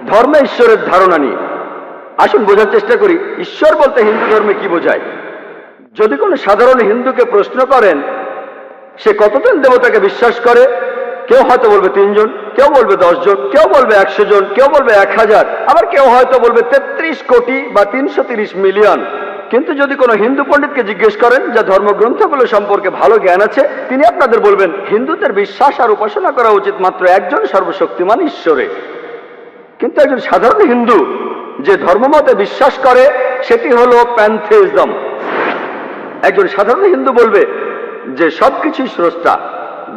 ধর্মে ঈশ্বরের ধারণা নিয়ে। আসুন বোঝার চেষ্টা করি ঈশ্বর বলতে হিন্দু ধর্মে কি বোঝায়। যদি কোনো সাধারণ হিন্দুকে প্রশ্ন করেন সে কতজন দেবতাকে বিশ্বাস করে, কেউ হয়তো বলবে 3 জন, কেউ বলবে 10 জন, কেউ বলবে 100 জন, কেউ বলবে 1000, আবার কেউ হয়তো বলবে 33 কোটি বা 330 মিলিয়ন। কিন্তু যদি কোনো হিন্দু পণ্ডিতকে জিজ্ঞেস করেন যা ধর্মগ্রন্থগুলো সম্পর্কে ভালো জ্ঞান আছে, তিনি আপনাদের বলবেন হিন্দুদের বিশ্বাস আর উপাসনা করা উচিত মাত্র একজন সর্বশক্তিমান ঈশ্বরে। কিন্তু একজন সাধারণ হিন্দু যে ধর্মমতে বিশ্বাস করে সেটি হলো প্যান্থেইজম। একজন সাধারণ হিন্দু বলবে যে সবকিছুই স্রষ্টা,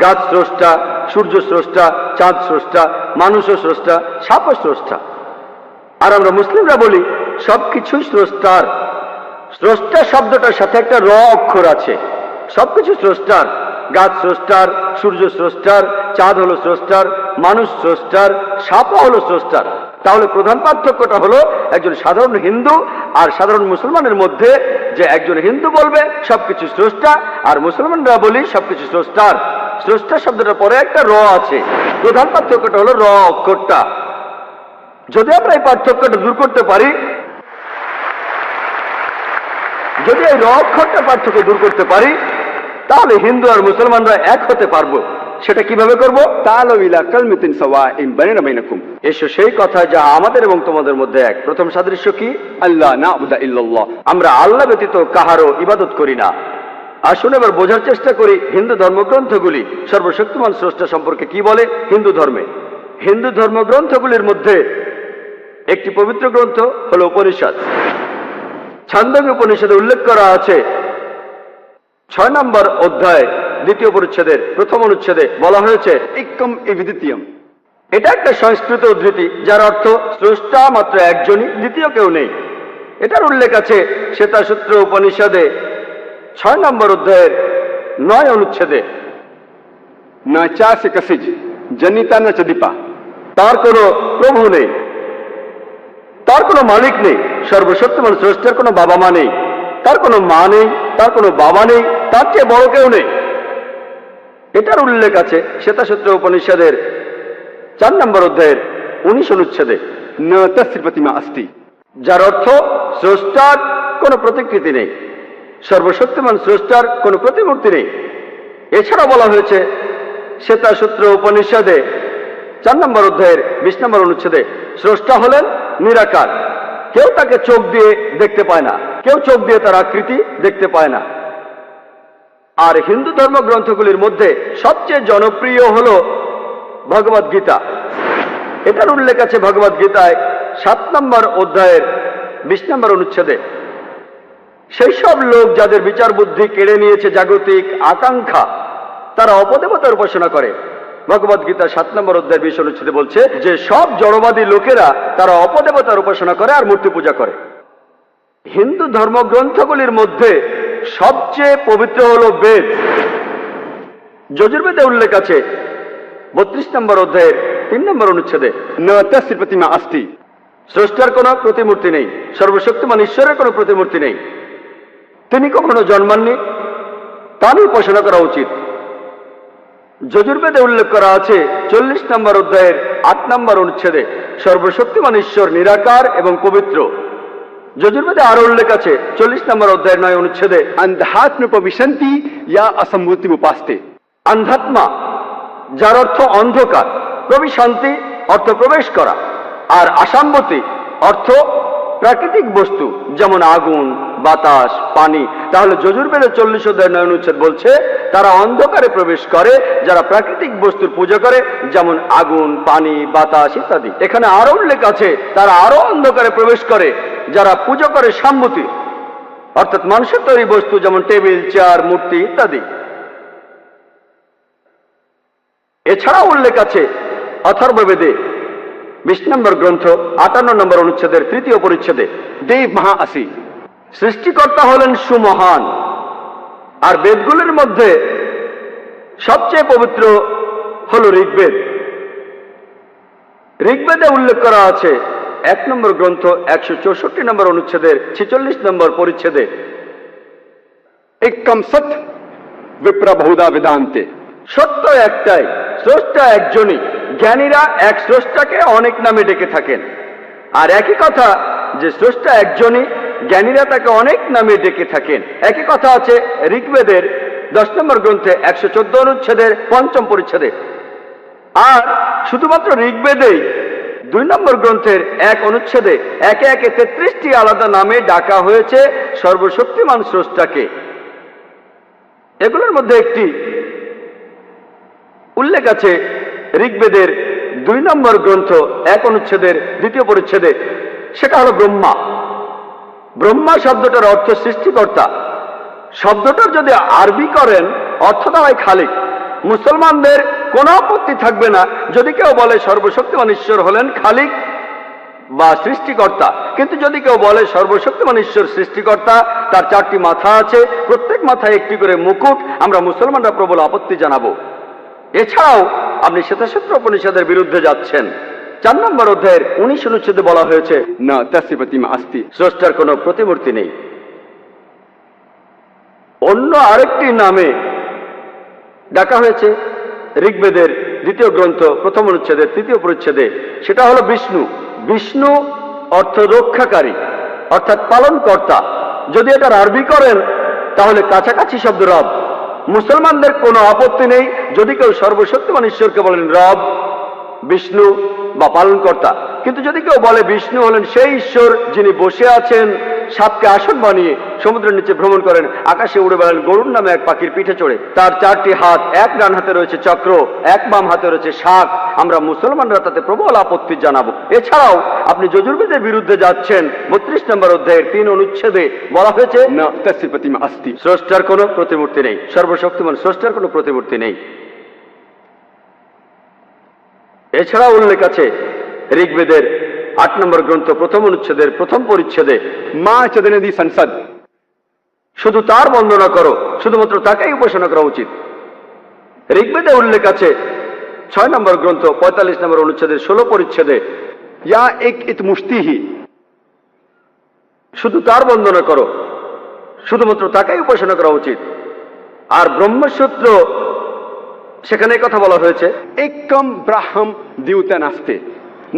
গাছ স্রষ্টা, সূর্য স্রষ্টা, চাঁদ স্রষ্টা, মানুষও স্রষ্টা, সাপও স্রষ্টা। আর আমরা মুসলিমরা বলি সবকিছুই স্রষ্টার। স্রষ্টা শব্দটার সাথে একটা র অক্ষর আছে। সবকিছু স্রষ্টার, গাছ স্রষ্টার, সূর্য স্রষ্টার, চাঁদ হলো স্রষ্টার, মানুষ স্রষ্টার, সাপও হলো স্রষ্টার। তাহলে প্রধান পার্থক্যটা হলো একজন সাধারণ হিন্দু আর সাধারণ মুসলমানের মধ্যে, যে একজন হিন্দু বলবে সবকিছু স্রষ্টা আর মুসলমানরা বলি সবকিছু স্রষ্টার। স্রষ্টা শব্দটার পরে একটা র আছে। প্রধান পার্থক্যটা হলো র অক্ষরটা। যদি আমরা এই পার্থক্যটা দূর করতে পারি, যদি এই র অক্ষরটা পার্থক্য দূর করতে পারি, তাহলে হিন্দু আর মুসলমানরা এক হতে পারবো। সেটা কিভাবে করব? তাআলাউ ইলা কালিমাতিন সাওয়াইন বাইনানা বাইনাকুম। এসো সেই কথা যা আমাদের এবং তোমাদের মধ্যে এক। প্রথম সাদৃশ্য কি? আল্লাহ না'বুদা ইল্লাল্লাহ। আমরা আল্লাহ ব্যতীত কাহারও ইবাদত করি না। আসুন এবার বোঝার চেষ্টা করি হিন্দু ধর্মগ্রন্থগুলি সর্বশক্তিমান স্রষ্টা সম্পর্কে কি বলে। হিন্দু ধর্মে, হিন্দু ধর্মগ্রন্থগুলির মধ্যে একটি পবিত্র গ্রন্থ হলো উপনিষদ। ছান্দোগ্য উপনিষদে উল্লেখ করা আছে 6 নম্বর অধ্যায় 2য় পরিচ্ছেদের 1ম অনুচ্ছেদে বলা হয়েছে ইক্কম এবিদিতিয়াম। এটা একটা সংস্কৃত উদ্ধৃতি যার অর্থ স্রষ্টা মাত্র একজনই, দ্বিতীয় কেউ নেই। এটার উল্লেখ আছে শ্বেতাসূত্র উপনিষদে 6 নম্বর অধ্যায়ের 9 অনুচ্ছেদে। না চাসে কসিজ জনিতা না চদিপা। তার কোনো প্রভু নেই, তার কোনো মালিক নেই। সর্বশক্তিমান স্রষ্টার কোনো বাবা মা নেই, তার কোনো মা নেই, তার কোনো বাবা নেই, তার চেয়ে বড় কেউ নেই। এটার উল্লেখ আছে শ্বেতাসূত্র উপনিষদের 4 নম্বর অধ্যায়ের 19 অনুচ্ছেদে। ন তস্যা প্রতিমা অস্তি। যার অর্থ স্রষ্টার কোনো প্রতিকৃতি নেই, সর্বশক্তিমান স্রষ্টার কোনো প্রতিমূর্তি নেই। এছাড়া বলা হয়েছে শ্বেতাসূত্র উপনিষদে 4 নম্বর অধ্যায়ের 20 নম্বর অনুচ্ছেদে স্রষ্টা হলেন নিরাকার। কেউ তাকে চোখ দিয়ে দেখতে পায় না, কেউ চোখ দিয়ে তার আকৃতি দেখতে পায় না। আর হিন্দু ধর্মগ্রন্থগুলির মধ্যে সবচেয়ে জনপ্রিয় হল ভগবদ গীতা। এটার উল্লেখ আছে ভগবদ গীতায় 7 নম্বর অধ্যায়ের 20 নম্বর অনুচ্ছেদে। সেই সব লোক যাদের বিচার বুদ্ধি কেড়ে নিয়েছে জাগতিক আকাঙ্ক্ষা, তারা অপদেবতার উপাসনা করে। ভগবদ গীতা 7 নম্বর অধ্যায়ের 20 অনুচ্ছেদে বলছে যে সব জড়বাদী লোকেরা তারা অপদেবতার উপাসনা করে আর মূর্তি পূজা করে। হিন্দু ধর্মগ্রন্থগুলির মধ্যে সবচেয়ে পবিত্র হল বেদ। যজুর্বেদে উল্লেখ আছে 32 নম্বর অধ্যায়ের 3 নম্বর অনুচ্ছেদে ন তস্যা প্রতিমা অস্তি। স্রষ্টার কোনো প্রতিমূর্তি নেই, সর্বশক্তিমান ঈশ্বরের কোনো প্রতিমূর্তি নেই। তিনি কখনো জন্মাননি, তারই উপাসনা করা উচিত। যজুর্বেদে উল্লেখ করা আছে 40 নম্বর অধ্যায়ের 8 নম্বর অনুচ্ছেদে সর্বশক্তিমান ঈশ্বর নিরাকার এবং পবিত্র। যজুর্বেদে আরো উল্লেখ আছে 40 নম্বর অধ্যায়ের 9 অনুচ্ছেদে অন্ধাত্ম প্রবিশন্তি ইয়া অসম্ভূতি উপাস্তে। অন্ধাত্মা, যার অর্থ অন্ধকার, প্রবিশান্তি অর্থ প্রবেশ করা, আর আসাম্বতি অর্থ প্রাকৃতিক বস্তু যেমন আগুন, বাতাস, পানি। তাহলে যজুর্বেদে 40 অধ্যায় 9 অনুচ্ছেদ বলছে তারা অন্ধকারে প্রবেশ করে যারা প্রাকৃতিক বস্তুর পূজা করে, যেমন আগুন, পানি, বাতাস ইত্যাদি। এখানে আরো উল্লেখ আছে তারা আরো অন্ধকারে প্রবেশ করে যারা পূজা করে সাম্মতি, অর্থাৎ মানুষের তৈরি বস্তু যেমন টেবিল, চেয়ার, মূর্তি ইত্যাদি। এছাড়াও উল্লেখ আছে অথর্ববেদে 20 নম্বর গ্রন্থ 58 নম্বর অনুচ্ছেদের 3য় পরিচ্ছেদে দেব মহা আসি। সৃষ্টিকর্তা হলেন সুমহান। আর বেদগুলির মধ্যে সবচেয়ে পবিত্র হল ঋগ্বেদ। ঋগ্বেদে উল্লেখ করা আছে 1 নম্বর গ্রন্থ 164 নম্বর অনুচ্ছেদের 46 নম্বর পরিচ্ছেদে একম সৎ বিপ্র বহুধা বেদান্তে। সত্য একটাই, স্রষ্টা একজনই, জ্ঞানীরা এক স্রষ্টাকে অনেক নামে ডেকে থাকেন, আর একই কথা যে স্রষ্টা একজনই, জ্ঞানীরা তাকে অনেক নামে ডেকে থাকেন। একই কথা আছে ঋগ্বেদের 10 নম্বর গ্রন্থে 114 অনুচ্ছেদের 5ম পরিচ্ছেদে। আর শুধুমাত্র ঋগ্বেদেই 2 নম্বর গ্রন্থের 1 অনুচ্ছেদে একে একে 33টি আলাদা নামে ডাকা হয়েছে সর্বশক্তিমান স্রষ্টাকে। এগুলোর মধ্যে একটি উল্লেখ আছে ঋগ্বেদের 2 নম্বর গ্রন্থ 1 অনুচ্ছেদের 2য় পরিচ্ছেদে, সেটা হলো ব্রহ্মা। ব্রহ্মা শব্দটার অর্থ সৃষ্টিকর্তা। শব্দটার যদি আরবি করেন অর্থ দাঁড়ায় খালিক। মুসলমানদের কোনো আপত্তি থাকবে না যদি কেউ বলে সর্বশক্তিমান ঈশ্বর হলেন খালিক বা সৃষ্টিকর্তা, কিন্তু যদি কেউ বলে সর্বশক্তিমান ঈশ্বর সৃষ্টিকর্তা, তার 4টি মাথা আছে, প্রত্যেক মাথায় একটি করে মুকুট, আমরা মুসলমানরা প্রবল আপত্তি জানাবো। এছাড়াও আপনি শ্বেতাসূত্র উপনিষদের বিরুদ্ধে যাচ্ছেন। 4 নম্বর অধ্যায়ের 19 অনুচ্ছেদে বলা হয়েছে न तस्य प्रतिमा अस्ति। স্রষ্টার কোনো প্রতিমূর্তি নেই। অন্য আরেকটি নামে ডাকা হয়েছে ঋগ্বেদের 2য় গ্রন্থ 1ম অনুচ্ছেদের 3য় পরিচ্ছেদে, সেটা হলো বিষ্ণু। বিষ্ণু অর্থ রক্ষাকারী, অর্থাৎ পালনকর্তা। যদি এটার আরবি করেন তাহলে কাছাকাছি শব্দ রব। মুসলমানদের কোনো আপত্তি নেই যদি কেউ সর্বশক্তিমান ঈশ্বরকে বলেন রব, বিষ্ণু বা পালনকর্তা। কিন্তু যদি কেউ বলে বিষ্ণু হলেন সেই ঈশ্বর যিনি বসে আছেন সাপকে আসন বানিয়ে, সমুদ্রের নিচে ভ্রমণ করেন, আকাশে উড়ে বেড়ান গরুর নামে এক পাখির পিঠে চড়ে, তার 4টি হাত, এক ডান হাতে রয়েছে চক্র, এক বাম হাতে রয়েছে শাক, আমরা মুসলমানরা তাতে প্রবল আপত্তি জানাবো। এছাড়াও আপনি যজুর্বেদের বিরুদ্ধে যাচ্ছেন। 32 নম্বর অধ্যায়ের 3 অনুচ্ছেদে বলা হয়েছে न तस्य प्रतिमा अस्ति। স্রষ্টার কোনো প্রতিমূর্তি নেই, সর্বশক্তিমান স্রষ্টার কোনো প্রতিমূর্তি নেই। এছাড়া উল্লেখ আছে ঋগ্বেদের 8 নম্বর গ্রন্থ 1ম অনুচ্ছেদের 1ম পরিচ্ছেদে, मां चदनदी संसद। শুধু তার বন্দনা করো, শুধুমাত্র তাকেই উপাসনা করা উচিত। ঋগ্বেদে উল্লেখ আছে 6 নম্বর গ্রন্থ 45 নম্বর অনুচ্ছেদের 16 পরিচ্ছেদে, या एक इतमुष्टि ही। শুধু তার বন্দনা করো, শুধুমাত্র তাকেই উপাসনা করা উচিত। আর ব্রহ্মসূত্র সেখানে কথা বলা হয়েছে एकम ब्राह्म द्यूत नास्ते,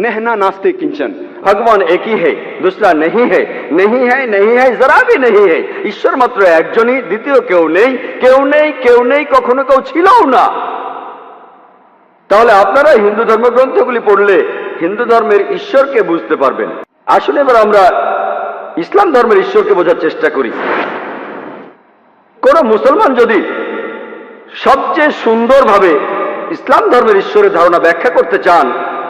नहना नास्ते किंचन। ভগবান একই है, दूसरा नहीं है, नहीं है, नहीं है, जरा भी नहीं है। ঈশ্বর মাত্র একজনই, দ্বিতীয় কেউ নেই, কেউ নেই, কেউ নেই, কখনো কেউ ছিলও না। তাহলে আপনারা হিন্দু ধর্মগ্রন্থগুলি পড়লে হিন্দু ধর্মের ঈশ্বরকে বুঝতে পারবেন। আসুন এবার আমরা ইসলাম ধর্মের ঈশ্বরকে বোঝার চেষ্টা করি। কোন মুসলমান যদি সবচেয়ে সুন্দরভাবে ইসলাম ধর্মের ঈশ্বরের ধারণা ব্যাখ্যা করতে চান,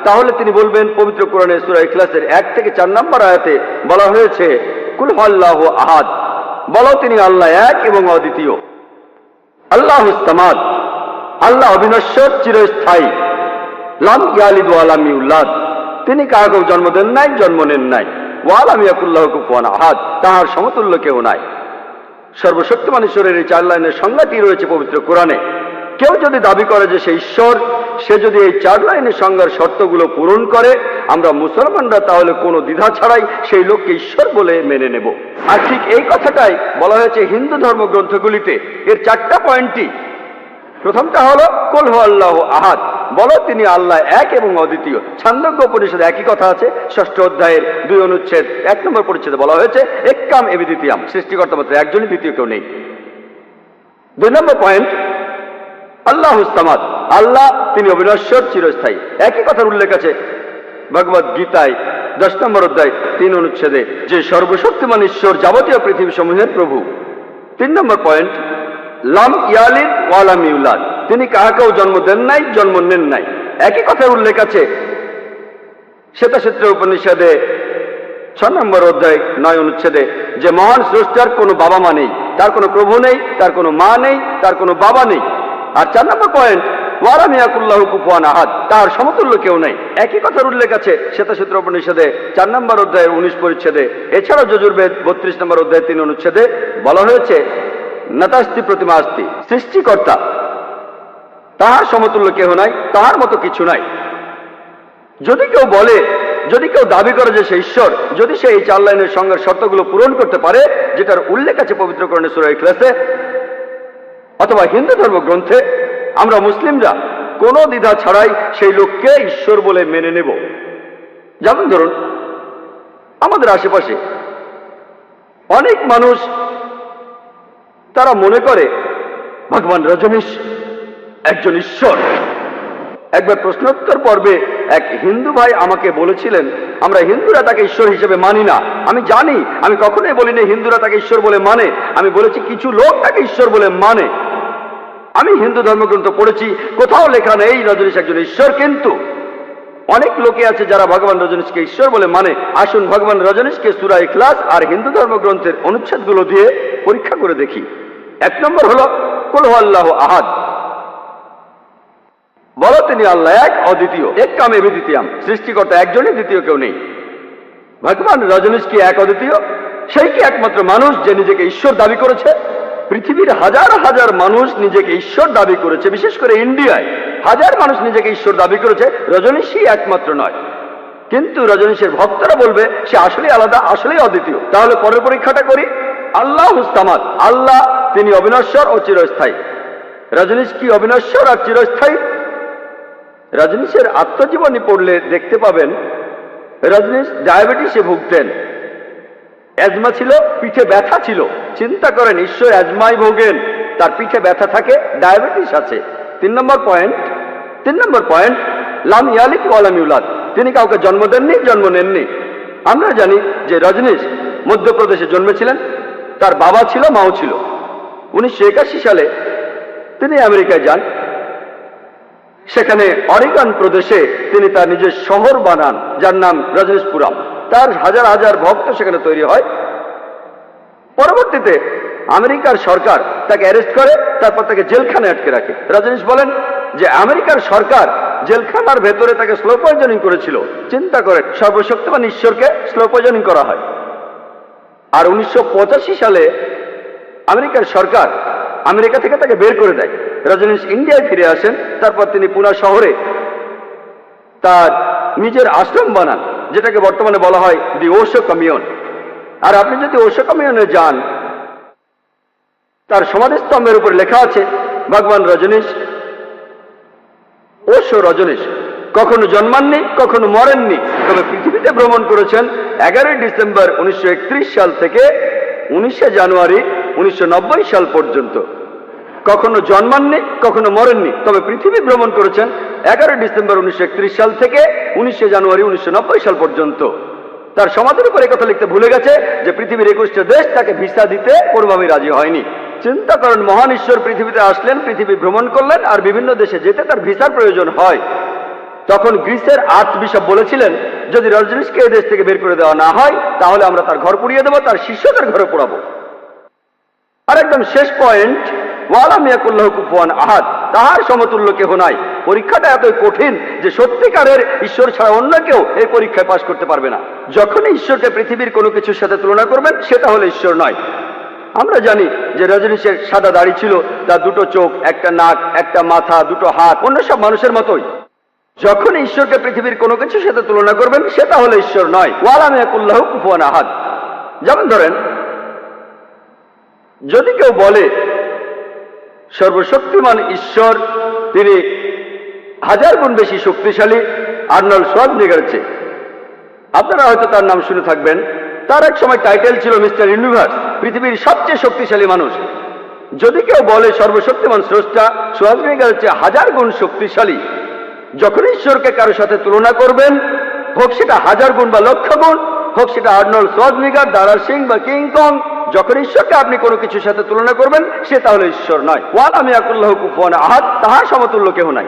তাহলে তিনি বলবেন পবিত্র কোরআনে সূরা ইখলাসের 1 থেকে 4 নম্বর আয়াতে বলা হয়েছে কুল হুয়াল্লাহু আহাদ, বলো তিনি আল্লাহ এক এবং অদ্বিতীয়। আল্লাহুস সামাদ, আল্লাহ অবিনশ্বর, চিরস্থায়ী। লাম ইয়ালিদ ওয়া লাম ইউলাদ, তিনি কাউকে জন্ম দেন নাই, জন্ম নেন নাই। ওয়া লাম ইয়াকুল লাহু কুফুয়ান আহাদ, তাহার সমতুল্য কেউ নাই। সর্বশক্তিমান ঈশ্বরের এই 4 লাইনের সংজ্ঞাটি রয়েছে পবিত্র কোরআনে। কেউ যদি দাবি করে যে সে ঈশ্বর, সে যদি এই 4 লাইনের সংজ্ঞার শর্তগুলো পূরণ করে, আমরা মুসলমানরা তাহলে কোনো দ্বিধা ছাড়াই সেই লোককে ঈশ্বর বলে মেনে নেব। আর ঠিক এই কথাটাই বলা হয়েছে হিন্দু ধর্মগ্রন্থগুলিতে। এর 4টা পয়েন্টই, প্রথমটা হলো কুল হুয়াল্লাহু আহাদ, বলো তিনি আল্লাহ এক এবং অদ্বিতীয়। ছান্দোগ্য উপনিষদে একই কথা আছে। 6ষ্ঠ অধ্যায়ের 2 অনুচ্ছেদ 1 নম্বর পরিচ্ছেদে বলা হয়েছে এক্কাম এবিদ্বিতীয়াম, সৃষ্টিকর্তা মাত্র একজনই, দ্বিতীয় কেউ নেই। 2 নম্বর পয়েন্ট আল্লাহুস সামাদ, আল্লাহ তিনি অবিনশ্বর, চিরস্থায়ী। একই কথার উল্লেখ আছে ভগবদ গীতায় 10 নম্বর অধ্যায় 3 অনুচ্ছেদে, যে সর্বশক্তিমান ঈশ্বর যাবতীয় পৃথিবী সমূহের প্রভু। 3 নম্বর পয়েন্ট লাম ইয়ালিদ ওয়া লাম ইউলাদ, তিনি কাহাকেও জন্ম দেন নাই, জন্ম নেন নাই। একই কথার উল্লেখ আছে শ্বেতাসূত্র উপনিষদে 6 নম্বর অধ্যায় 9 অনুচ্ছেদে, যে মহান স্রষ্টার কোনো বাবা মা নেই, তার কোনো প্রভু নেই, তার কোনো মা নেই, তার কোনো বাবা নেই। আর 4 নম্বর পয়েন্ট ওয়া লাম ইয়াকুল লাহু কুফুয়ান আহাদ, তার সমতুল্য কেউ নেই। একই কথার উল্লেখ আছে শ্বেতাসূত্র উপনিষদে 4 নম্বর অধ্যায়ের 19 পরিচ্ছেদে। এছাড়াও যজুর্বেদ 32 নম্বর অধ্যায় 3 অনুচ্ছেদে বলা হয়েছে নাতাস্তি প্রতিমা আস্তি, সৃষ্টিকর্তা তাহার সমতুল্য কেহ নাই, তাহার মতো কিছু নাই। যদি কেউ বলে, যদি কেউ দাবি করে যে সে ঈশ্বর, যদি সে এই 4 লাইনের সংজ্ঞার শর্তগুলো পূরণ করতে পারে, যেটার উল্লেখ আছে পবিত্র কোরআনে সূরা ইখলাসে অথবা হিন্দু ধর্মগ্রন্থে, আমরা মুসলিমরা কোনো দ্বিধা ছাড়াই সেই লোককে ঈশ্বর বলে মেনে নেব। যেমন ধরুন, আমাদের আশেপাশে অনেক মানুষ তারা মনে করে ভগবান রজনীশ একজন ঈশ্বর। একবার প্রশ্নোত্তর পর্বে এক হিন্দু ভাই আমাকে বলেছিলেন, আমরা হিন্দুরা তাকে ঈশ্বর হিসেবে মানি না। আমি জানি, আমি কখনোই বলিনি হিন্দুরা তাকে ঈশ্বর বলে মানে, আমি বলেছি কিছু লোক তাকে ঈশ্বর বলে মানে। আমি হিন্দু ধর্মগ্রন্থ পড়েছি, কোথাও লেখা নেই রজনীশ একজন ঈশ্বর, কিন্তু অনেক লোকে আছে যারা ভগবান রজনীশকে ঈশ্বর বলে মানে। আসুন ভগবান রজনীশকে সূরা ইখলাস আর হিন্দু ধর্মগ্রন্থের অনুচ্ছেদগুলো দিয়ে পরীক্ষা করে দেখি। 1 নম্বর হলো কুল হুয়াল্লাহু আহাদ, বলো তিনি আল্লাহ এক, অদ্বিতীয়, এক কামে বিদ্বিতীয়াম, সৃষ্টিকর্তা একজনই, দ্বিতীয় কেউ নেই। ভগবান রজনীশ কি এক অদ্বিতীয়? সেই কি একমাত্র মানুষ যে নিজেকে ঈশ্বর দাবি করেছে? পৃথিবীর হাজার হাজার মানুষ নিজেকে ঈশ্বর দাবি করেছে, বিশেষ করে ইন্ডিয়ায় হাজার মানুষ নিজেকে ঈশ্বর দাবি করেছে, রজনীশই একমাত্র নয়। কিন্তু রজনীশের ভক্তরা বলবে সে আসলেই আলাদা, আসলেই অদ্বিতীয়। তাহলে পরের পরীক্ষাটা করি। আল্লাহ হুস্তামাদ, আল্লাহ তিনি অবিনশ্বর ও চিরস্থায়ী। রজনীশ কি অবিনশ্বর আর চিরস্থায়ী? রজনীশের আত্মজীবনী পড়লে দেখতে পাবেন রজনীশ ডায়াবেটিসে ভুগতেন, অ্যাজমা ছিল, পিঠে ব্যথা ছিল। চিন্তা করেন, ঈশ্বর অ্যাজমায় ভোগেন, তার পিঠে ব্যথা থাকে, ডায়াবেটিস আছে। 3 নম্বর পয়েন্ট, লাম ইয়ালিদ ওয়া লাম ইউলাদ, তিনি কাউকে জন্ম দেননি, জন্ম নেননি। আমরা জানি যে রজনীশ মধ্যপ্রদেশে জন্মেছিলেন, তার বাবা ছিল, মাও ছিল। 1981 সালে তিনি আমেরিকায় যান। সেখানে অরিগন প্রদেশে তিনি তার নিজের শহর বানান, যার নাম রজনীশপুরম। তার হাজার হাজার ভক্ত সেখানে তৈরি হয়। পরবর্তীতে আমেরিকার সরকার তাকে অ্যারেস্ট করে, তারপর তাকে জেলখানায় আটকে রাখে। রজনীশ বলেন যে আমেরিকার সরকার জেলখানার ভেতরে তাকে স্লো পয়জনিং করেছিল। চিন্তা করেন, সর্বশক্তিমান ঈশ্বরকে স্লো পয়জনিং করা হয়। আর 1985 সালে আমেরিকার সরকার আমেরিকা থেকে তাকে বের করে দেয়। রজনীশ ইন্ডিয়ায় ফিরে আসেন। তারপর তিনি পুনা শহরে তার নিজের আশ্রম বানান, যেটাকে বর্তমানে বলা হয় দি ওশো কমিউন। আর আপনি যদি ওশো কমিউনে যান, তার সমাধিস্তম্ভের উপর লেখা আছে ভগবান রজনীশ, ওশো রজনীশ কখনো জন্মাননি, কখনো মরেননি, তবে পৃথিবীতে ভ্রমণ করেছেন 11 ডিসেম্বর 1931 সাল থেকে 19 জানুয়ারি 1990 সাল পর্যন্ত। কখনো জন্মাননি, কখনো মরেননি, তবে পৃথিবী ভ্রমণ করেছেন 11 ডিসেম্বর 1931 সাল থেকে 19 জানুয়ারি 1990 সাল পর্যন্ত। তার সমাধির উপর কথা লিখতে ভুলে গেছে যে পৃথিবীর 21টা দেশ তাকে ভিসা দিতে কোনোভাবেই রাজি হয়নি। চিন্তা করেন, মহান ঈশ্বর পৃথিবীতে আসলেন, পৃথিবী ভ্রমণ করলেন, আর বিভিন্ন দেশে যেতে তার ভিসার প্রয়োজন হয়। তখন গ্রিসের আর্চ বিশপ বলেছিলেন, যদি রজনীশকে এই দেশ থেকে বের করে দেওয়া না হয়, তাহলে আমরা তার ঘর পুড়িয়ে দেবো, তার শিষ্যদের ঘরে পোড়াবো। আর একদম শেষ পয়েন্ট, ওয়ালাম ইয়াকুল্লাহু কুফুয়ান আহাদ, তাহার সমতুল্য কেহ নাই। পরীক্ষাটা এতই কঠিন যে সত্যিকারের ঈশ্বর ছাড়া অন্য কেউ এই পরীক্ষায় পাশ করতে পারবে না। যখনই ঈশ্বরকে পৃথিবীর কোনো কিছুর সাথে তুলনা করবেন, সেটা হলো ঈশ্বর নয়। আমরা জানি যে রজনীশের সাদা দাড়ি ছিল, তার 2টো চোখ, একটা নাক, একটা মাথা, 2টো হাত, অন্য সব মানুষের মতোই। যখন ঈশ্বরকে পৃথিবীর কোনো কিছুর সাথে তুলনা করবেন, সেটা হলো ঈশ্বর নয়। ওয়ালাম ইয়াকুল্লাহু কুফুয়ান আহাদ। যেমন ধরেন, যদি কেউ বলে সর্বশক্তিমান ঈশ্বর তিনি 1000 গুণ বেশি শক্তিশালী আর্নল্ড শোয়ার্জনেগারের চেয়ে, আপনারা হয়তো তার নাম শুনে থাকবেন। তার এক সময় টাইটেল ছিল মিস্টার ইউনিভার্স, পৃথিবীর সবচেয়ে শক্তিশালী মানুষ। যদি কেউ বলে সর্বশক্তিমান স্রষ্টা শোয়ার্জনেগারের চেয়ে 1000 গুণ শক্তিশালী, যখন ঈশ্বরকে কারোর সাথে তুলনা করবেন, হোক সেটা 1000 গুণ বা লক্ষ গুণ, হোক সেটা আর্নল্ড শোয়ার্জনেগার, দারার সিং বা কিং কং, যখন ঈশ্বরকে আপনি কোনো কিছুর সাথে তুলনা করবেন, সে তাহলে ঈশ্বর নয়। ওয়ালাম ইয়াকুল্লাহু কুফুয়ান আহাদ, তাহার সমতুল্য কেহ নাই।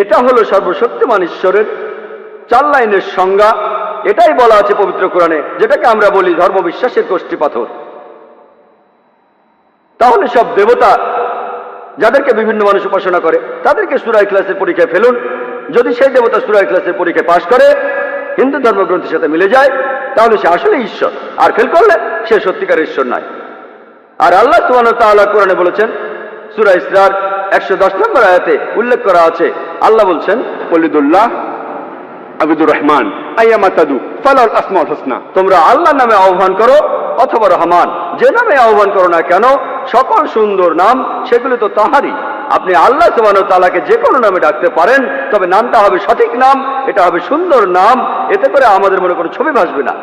এটা হলো সর্বশক্তিমান ঈশ্বরের 4 লাইনের সংজ্ঞা। এটাই বলা আছে পবিত্র কোরআনে, যেটাকে আমরা বলি ধর্মবিশ্বাসের কষ্টি পাথর। তাহলে সব দেবতা যাদেরকে বিভিন্ন মানুষ উপাসনা করে, তাদেরকে সূরা ইখলাসের পরীক্ষায় ফেলুন। যদি সেই দেবতা সূরা ইখলাসের পরীক্ষায় পাশ করে, হিন্দু ধর্মগ্রন্থের সাথে মিলে যায়, তাহলে সে আসলে ঈশ্বর। আর ফেল করলে সে সত্যিকার ঈশ্বর নয়। আর আল্লাহ সুবহানাহু ওয়া তাআলা কোরআনে বলেছেন, সূরা ইসরার 110 নম্বর আয়াতে উল্লেখ করা আছে, আল্লাহ বলছেন, ওয়ালিদুল্লাহ আবিদুর রহমান আইয়ামা তাদু ফালাল আসমাউল হুসনা, তোমরা আল্লাহর নামে আহ্বান করো অথবা রহমান, যে নামে আহ্বান করো না কেন, সকল সুন্দর নাম সেগুলি তো তাহারই। আপনি আল্লাহ সুবহানাহু ওয়া তাআলাকে যে কোনো নামে ডাকতে পারেন, তবে নামটা হবে সঠিক নাম, এটা হবে সুন্দর নাম, এতে করে আমাদের মনে কোনো ছবি ভাসবে না।